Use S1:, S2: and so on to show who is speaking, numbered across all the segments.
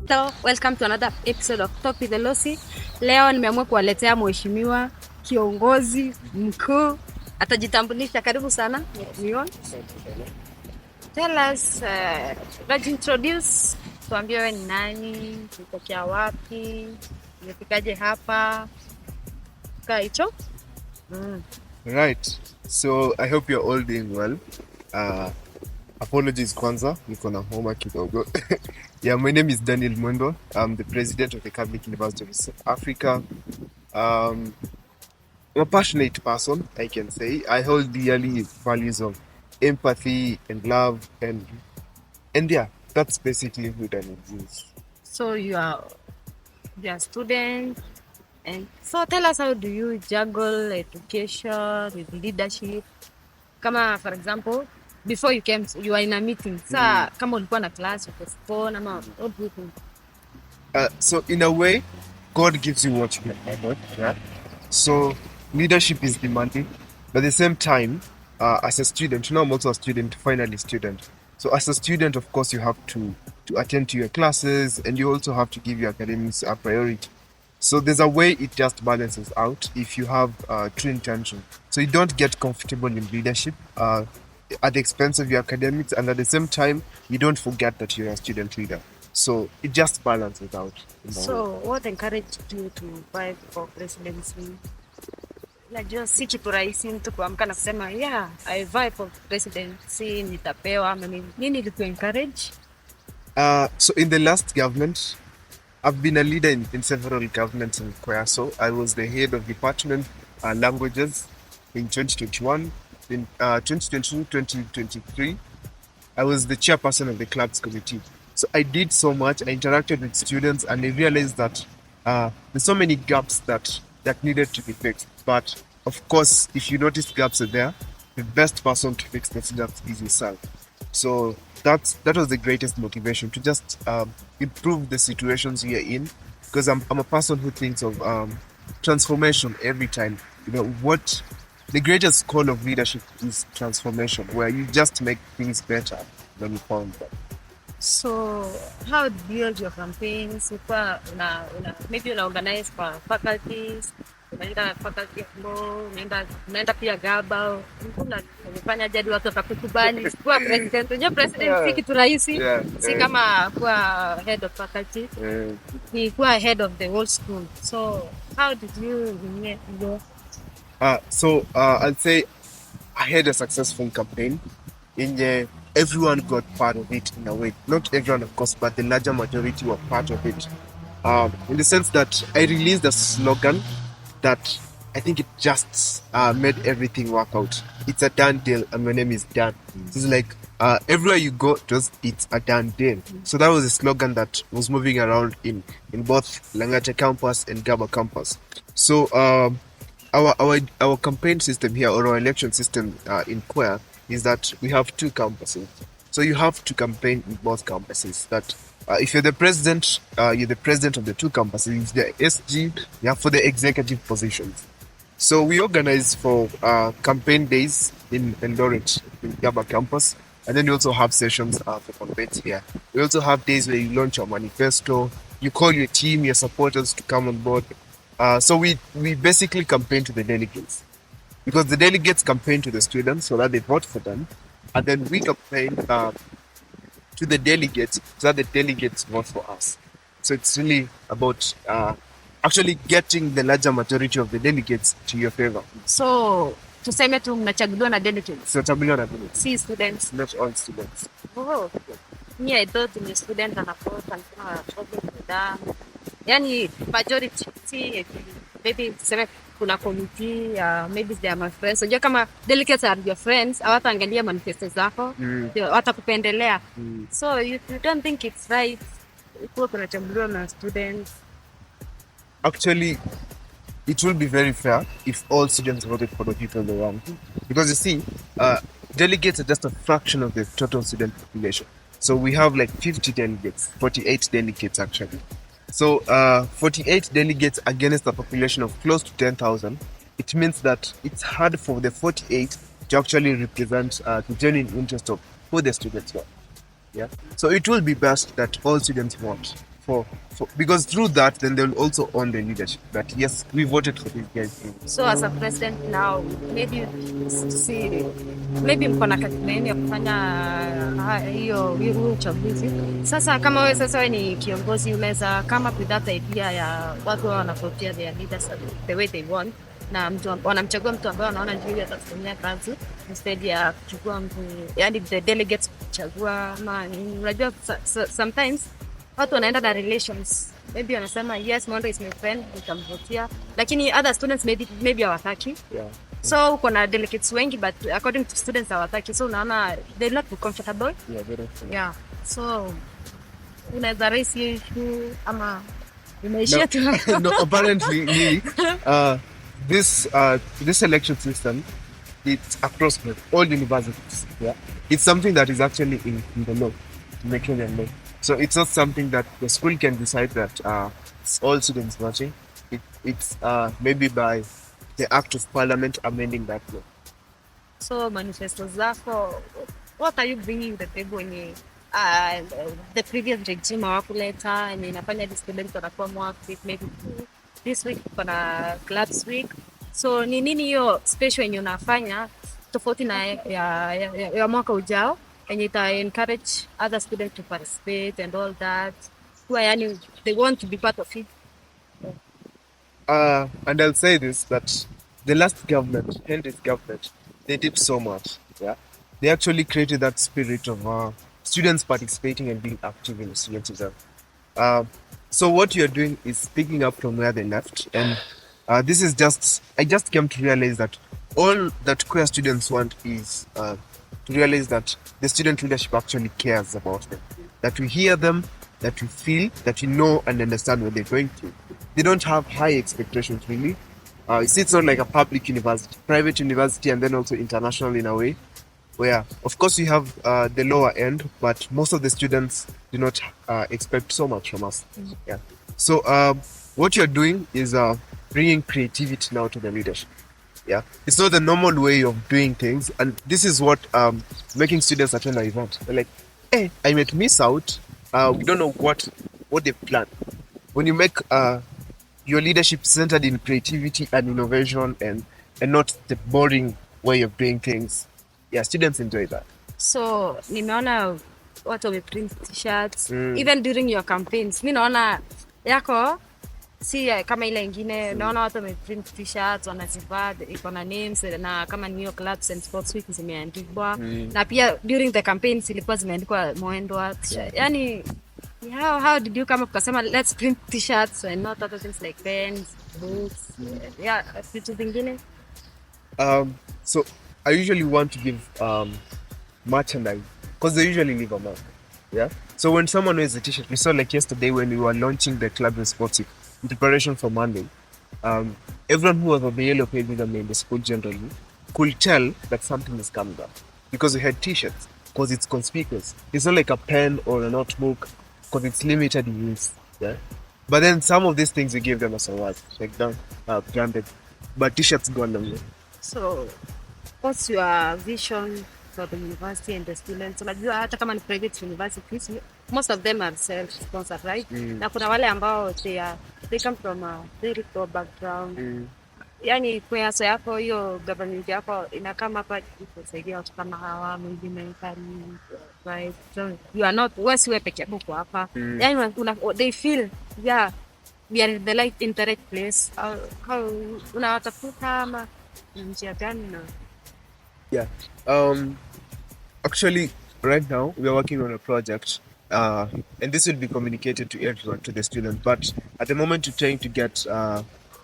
S1: So, welcome to another episode of Top with the Losi. Leo nimeamua kuwaletea mheshimiwa kiongozi mkuu, atajitambulisha. Karibu sana mheshimiwa. Tell us, let's introduce, tuambie wewe ni nani, unatokea wapi, umefikaje hapa, kaa hicho.
S2: Right. So I hope you're all doing well. Apologies kwanza, niko na homa kidogo. Yeah, my name is Daniel Mwendwa. I'm the president of the Catholic University of South Africa. I'm a passionate person, I can say. I hold dearly values of empathy and love and yeah, that's basically who Daniel is.
S1: So you are a student, and so tell us, how do you juggle education with leadership? Kama for example, before you came, you were in a meeting. Sa kama ulikuwa na class, ukostone ama what do you think?
S2: So in a way, God gives you what you can. Yeah? So leadership is demanding, but at the same time, as a student, I'm also a student, finally student. So as a student, of course, you have to attend to your classes, and you also have to give your academics a priority. So there's a way it just balances out if you have true intention. So you don't get comfortable in leadership at the expense of your academics, and at the same time, you don't forget that you're a student leader. So it just balances out.
S1: So what encouraged you to vie for presidency? Najua si kitu rahisi mtu kuamka na kusema yeah, I vie for presidency, nitapewa. Nini iliku encourage?
S2: So in the last government, I've been a leader in several governments in Cuea. So I was the head of department languages in 2021. In 2022, 2023, I was the chairperson of the clubs committee. So I did so much. I interacted with students, and I realized that there's so many gaps that needed to be fixed. But of course, if you notice gaps are there, the best person to fix those gaps is yourself. So that was the greatest motivation to just improve the situations we are in, because I'm a person who thinks of transformation every time. You know what? The greatest call of leadership is transformation, where you just make things better than you found them.
S1: So how do you build your campaigns? Maybe una organize for faculties, unaenda faculty law, unaenda pia gaba, unafanya jadi watu watakukubali kuwa president. Unajua president si kitu rahisi, si kama kuwa head of faculty, ni kuwa head of the whole school. So how did you go?
S2: I'd say I had a successful campaign in everyone got part of it in a way. Not everyone, of course, but the larger majority were part of it. In the sense that I released a slogan that I think it just made everything work out. It's a done deal, and my name is Dan. It's like everywhere you go, it's a done deal. So that was a slogan that was moving around in both Langata campus and Gaba campus. So our campaign system here, or our election system in Cuea, is that we have two campuses. So you have to campaign in both campuses. That if you're the president of the two campuses. If the SG, you have for the executive positions. So we organize for campaign days in Eldoret, in Gaba campus, and then we also have sessions for campaigns here. We also have days where you launch your manifesto, you call your team, your supporters to come on board. So we basically campaign to the delegates, because the delegates campaign to the students so that they vote for them, and then we campaign to the delegates so that the delegates vote for us. So it's really about actually getting the larger majority of the delegates to your favor.
S1: So tuseme tu mnachaguliwa na delegates.
S2: So chaguliwa na delegates.
S1: Si students.
S2: Not all students.
S1: Oh. Yeah, I thought ni student anapost alikuwa problem with that. Yani majority si maybe tuseme kuna committee, maybe they are my friends. Unajua kama delegates are your friends, hawataangalia manifesto zako, watakupendelea. So you don't think it's right kuwa kunachaguliwa na students?
S2: Actually, it will be very fair if all students voted for the people they want. Because you see, delegates are just a fraction of the total student population. So we have like 50 delegates, 48 delegates actually. So 48 delegates against a population of close to 10,000. It means that it's hard for the 48 to actually represent the genuine interest of who the students were. Yeah. So it will be best that all students vote for because through that then they'll also own the leadership that yes, we voted for these guys.
S1: So as a president now, maybe see, maybe mko na kampeni ya kufanya hiyo uchaguzi. Sasa kama wewe sasa wewe ni kiongozi, unaweza kama with that idea ya watu wanavotia their leaders the way they want, na mtu wanamchagua mtu ambaye wanaona ndio atakufanyia kazi instead ya kuchukua mtu, yani the delegates kuchagua. Unajua sometimes watu wanaenda na relations, maybe wanasema yes, Mwendwa is my friend, nitamvotia, lakini other students maybe hawataki.
S2: Yeah.
S1: So uko na delegates wengi but according to students hawataki, so unaona they not be comfortable.
S2: Yeah, very true.
S1: Yeah, so unaweza raise issue ama umeishia tu.
S2: No, apparently this election system, it's across all universities. Yeah, it's something that is actually in the law, making the law. So it's not something that the school can decide that it's all students watching. It's maybe by the act of parliament amending that law.
S1: So manifesto zako, what are you bringing the table when the previous regime hawakuleta, and inafanya the students wanakuwa more active, maybe this week kuna clubs week. So ni nini hiyo special yenye unafanya tofauti na ya mwaka ujao, and it encourage other students to participate and all that, who yani they want to be part of it?
S2: And I'll say this, that the last government, Henry's government, they did so much. Yeah, they actually created that spirit of students participating and being active in the student exam. So what you're doing is picking up from where they left, and this is I just came to realize that all that Cuea students want is to realize that the student leadership actually cares about them, that we hear them, that we feel, that we know and understand what they're going through. They don't have high expectations really. It's not like a public university, private university, and then also international in a way, where of course we have the lower end, but most of the students do not expect so much from us. Yeah. So what you're doing is bringing creativity now to the leadership. Yeah, it's not the normal way of doing things, and this is what making students attend an event. They're like, hey, I might miss out. We don't know what they plan. When you make your leadership centered in creativity and innovation, and not the boring way of doing things, yeah, students enjoy that.
S1: So nimeona watu wameprint t-shirts even during your campaigns. Mimi naona yako si kama ile ingine, naona watu wameprint t-shirts, wanazivaa iko na names, na kama New Clubs and Sports Week zimeandikwa, na pia during the campaigns ilikuwa zimeandikwa Mwendwa. Yani how did you come up kusema let's print t-shirts and not other things like pens, books, yeah, vitu vingine?
S2: So I usually want to give merchandise because they usually leave a mark. Yeah. So when someone wears a t-shirt, we saw like yesterday when we were launching the Club and Sports Week in preparation for Monday, everyone who was on the yellow page in the school generally could tell that something is coming up because we had t-shirts, because it's conspicuous. It's not like a pen or a notebook because it's limited use. Yeah. But then some of these things we gave them as awards, like down branded, but t-shirts go on them.
S1: So what's your vision for the university and the students? Unajua hata kama ni private universities, most of them are self-sponsored, right? Na kuna wale ambao they come from a very poor background. Yani kwa so yako hiyo government yako inakama hapa kusaidia watu kama hawa, maybe mentally, right? So you are not wewe peke yako kwa hapa. Yani they feel yeah, we are in the right place. How unawatafuta ama njia gani? Na
S2: yeah, actually right now we are working on a project, and this will be communicated to everyone, to the students, but at the moment we're trying to get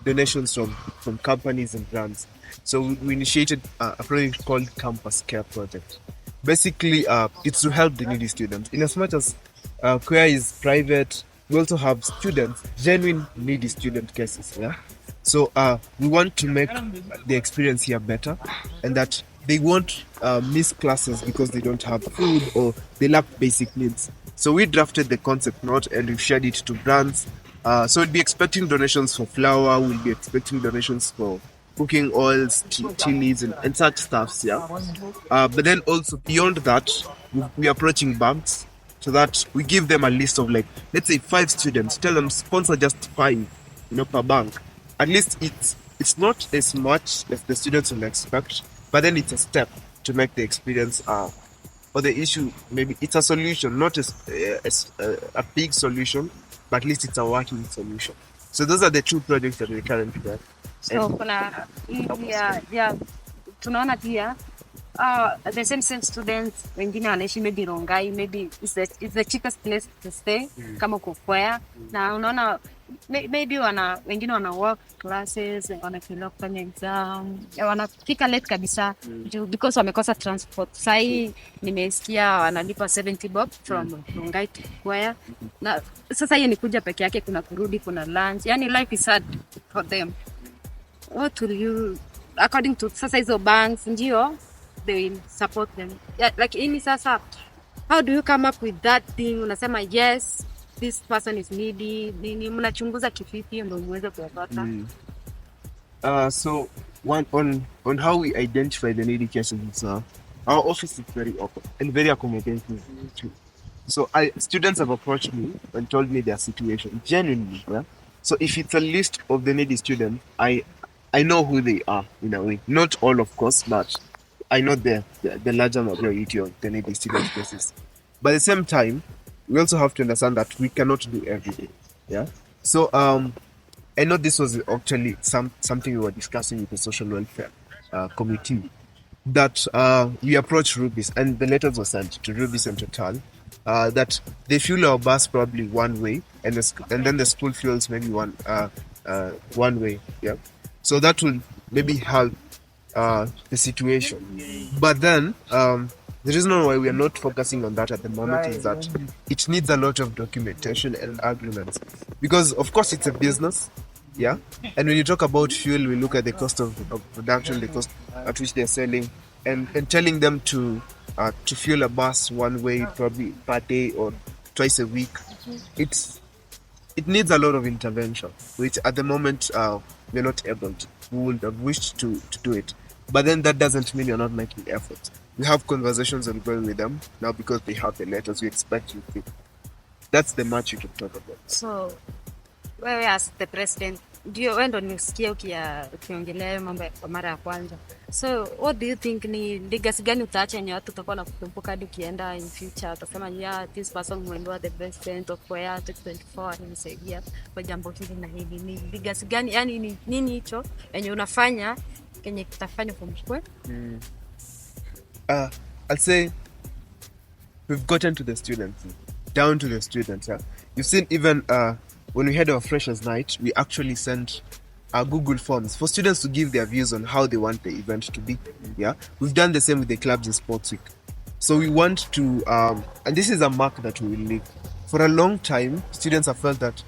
S2: donations from companies and brands. So we initiated a project called Campus Care Project. Basically it's to help the needy students. In as much as Cuea is private, we also have students, genuine needy student cases. Yeah. So we want to make the experience here better, and that they won't miss classes because they don't have food or they lack basic needs. So we drafted the concept note and we've shared it to brands. So we'll be expecting donations for flour, we'll be expecting donations for cooking oils, chilies, and such stuffs. Yeah. But then also beyond that, we're approaching banks so that we give them a list of, like, let's say 5 students, tell them sponsor just 5, per bank. At least it's not as much as the students will expect, but then it's a step to make the experience or the issue, maybe it's a solution, not a big solution, but at least it's a working solution. So those are the 2 projects that we currently have.
S1: So kuna ya tunaona pia the same students wengine wanaishi maybe Rongai, maybe it's the cheapest place to stay kama uko Cuea, na unaona maybe wengine wana work classes, wanafika kufanya exam, wanafika late kabisa because wamekosa transport. Sai nimesikia wanalipa 70 bob from Rongai to Cuea, na sasa hiyo ni kuja peke yake, kuna kurudi, kuna lunch, yani life is hard for them. What will you, according to sasa hizo banks ndio they will support them, yeah, like ini sasa, how do you come up with that thing? Unasema yes, this person is needy, nini mnachunguza kivipi ndio muweze kuwapata?
S2: So one on how we identify the needy cases, our office is very open and very accommodating too. So students have approached me and told me their situation genuinely, yeah? So if it's a list of the needy students, I know who they are in a way. Not all, of course, but I know the larger majority of the needy student cases. But at the same time, we also have to understand that we cannot do everything. Yeah. So I know this was actually something we were discussing with the social welfare committee, that we approached Rubis, and the letters were sent to Rubis and Total, that they fuel our bus probably one way, and then the school fuels maybe one way. Yeah. So that will maybe help the situation. But then the reason why we are not focusing on that at the moment is that it needs a lot of documentation and agreements, because of course it's a business, yeah. And when you talk about fuel, we look at the cost of production, the cost at which they're selling, and telling them to fuel a bus one way probably per day or twice a week. It needs a lot of intervention, which at the moment we're not able to. We would have wished to do it. But then that doesn't mean you're not making efforts. We have conversations ongoing with them now because they have the letters. We expect you to. That's the much you can talk about.
S1: So, wewe as the president, ndio wewe ndo nisikia ukiongelea mambo kwa mara ya kwanza. So, what do you think, ni legacy gani utaacha yenye watu tutakuwa na kukumbuka hadi ukienda in future? Utasema yeah, this person Mwendwa the president of Cuea 2024 alimsaidia kwa jambo hili na hili. Ni legacy gani, yani ni nini hicho yenye unafanya kenye kitafanya kwa mkwe?
S2: I'll say we've gotten to the students, down to the students. Yeah? You've seen even when we had our freshers night, we actually sent Google Forms for students to give their views on how they want the event to be. Yeah, we've done the same with the clubs in Sports Week. So we want to, and this is a mark that we will leave. For a long time, students have felt that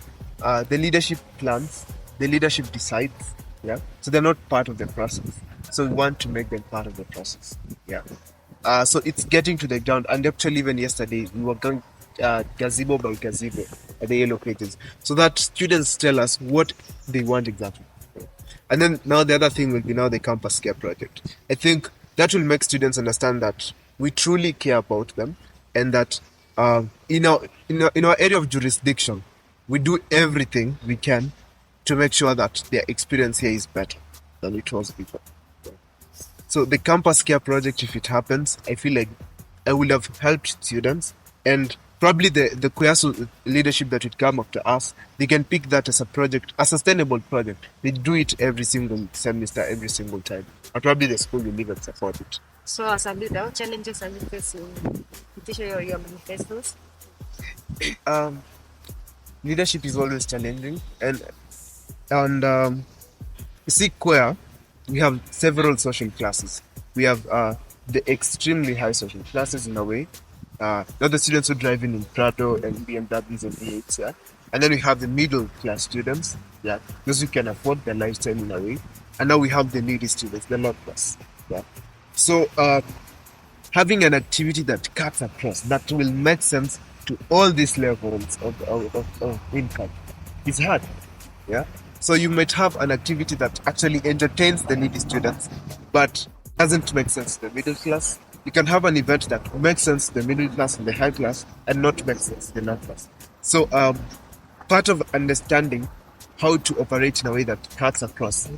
S2: the leadership plans, the leadership decides. Yeah, so they're not part of the process. So we want to make them part of the process. Yeah. So it's getting to the ground, and actually even yesterday we were going gazebo by gazebo at the yellow pages, so that students tell us what they want exactly. And then now the other thing will be now the campus care project. I think that will make students understand that we truly care about them, and that in our area of jurisdiction, we do everything we can to make sure that their experience here is better than it was before. So the campus care project, if it happens, I feel like I will have helped students, and probably the Cuea leadership that would come after us, they can pick that as a project, a sustainable project. They do it every single semester, every single time. Or probably the school will even support it.
S1: So as a leader, what challenges are you facing? Teach your manifestos.
S2: Leadership is always challenging, and you see, Cuea, we have several social classes. We have the extremely high social classes in a way. Not the students who drive in Prado and BMWs and V8s, yeah. And then we have the middle class students, yeah, those who can afford their lifestyle in a way. And now we have the needy students, the low class, yeah. So having an activity that cuts across, that will make sense to all these levels of income is hard, yeah. So you might have an activity that actually entertains the needy students, but doesn't make sense to the middle class, You can have an event that makes sense to the middle class and the high class and not make sense to the low class. So part of understanding how to operate in a way that cuts across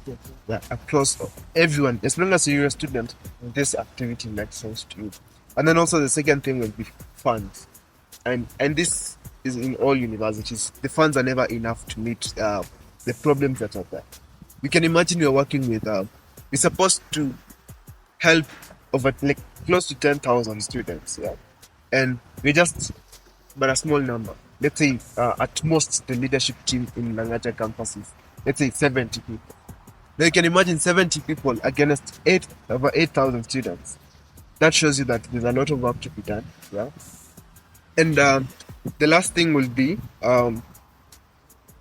S2: everyone, as long as you're a student, this activity makes sense to you. And then also the second thing will be funds, and this is in all universities. The funds are never enough to meet the problems that are there. We can imagine you're working with we're supposed to help over like close to 10,000 students, yeah, and we're just but a small number. Let's say at most the leadership team in Langata campuses, let's say 70 people. Now you can imagine 70 people against over 8,000 students. That shows you that there's a lot of work to be done. Yeah. And the last thing will be the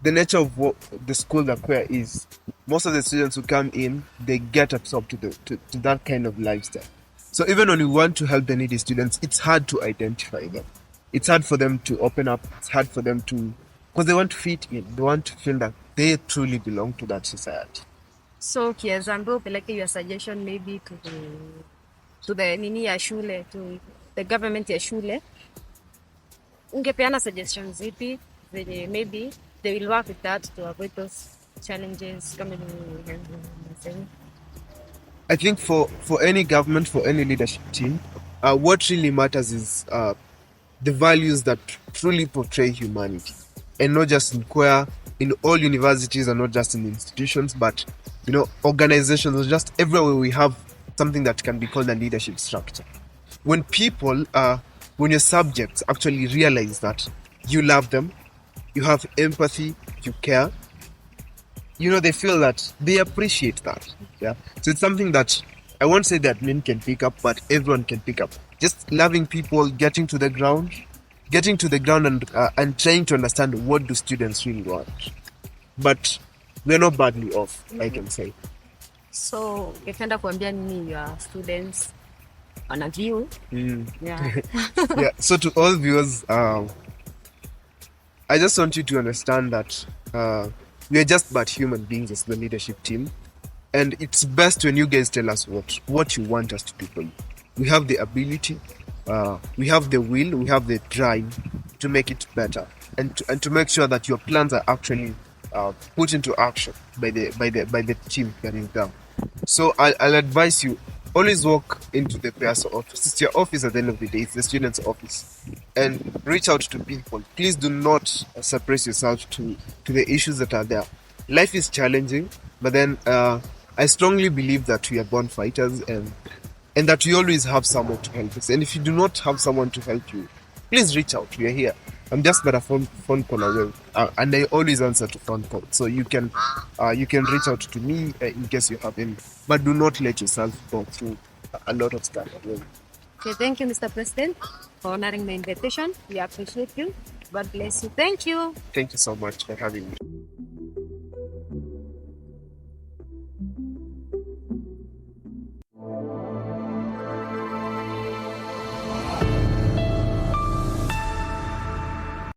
S2: nature of what the school that Cuea is. Most of the students who come in, they get absorbed to that kind of lifestyle. So even when we want to help the needy students, it's hard to identify them. It's hard for them to open up. It's hard for them to, because they want to fit in. They want to feel that they truly belong to that society.
S1: So kiazambo upeleke your suggestion maybe to the nini ya shule, to the government ya shule, ungepeana suggestions zipi zenye maybe they will work with that to avoid those challenges kama ni
S2: I think for any government, for any leadership team, what really matters is the values that truly portray humanity, and not just in Cuea, in all universities, and not just in institutions, but organizations, just everywhere we have something that can be called a leadership structure. When people, when your subjects actually realize that you love them, you have empathy, you care, they feel that they appreciate that. Yeah. So it's something that I won't say that men can pick up, but everyone can pick up. Just loving people, getting to the ground and trying to understand what do students really want. But we're not badly off, I can say.
S1: So, ungependa kuambia nini your students on a view? Yeah.
S2: Yeah. So to all viewers, I just want you to understand that we are just but human beings as the leadership team, and it's best when you guys tell us what you want us to do for you. We have the ability, we have the will, we have the drive to make it better, and to make sure that your plans are actually put into action by the team that is down. So I'll advise you, always walk into the PEASO office. It's your office at the end of the day. It's the student's office, and reach out to people. Please do not suppress yourself to the issues that are there. Life is challenging, but then I strongly believe that we are born fighters, and that we always have someone to help us. And if you do not have someone to help you, please reach out. We are here. I'm just but a phone call away, and I always answer to phone calls. So you can reach out to me in case you have any. But do not let yourself go through a lot of stuff.
S1: Okay, thank you, Mr. President, for honoring my invitation. We appreciate you. God bless you. Thank you.
S2: Thank you so much for having me.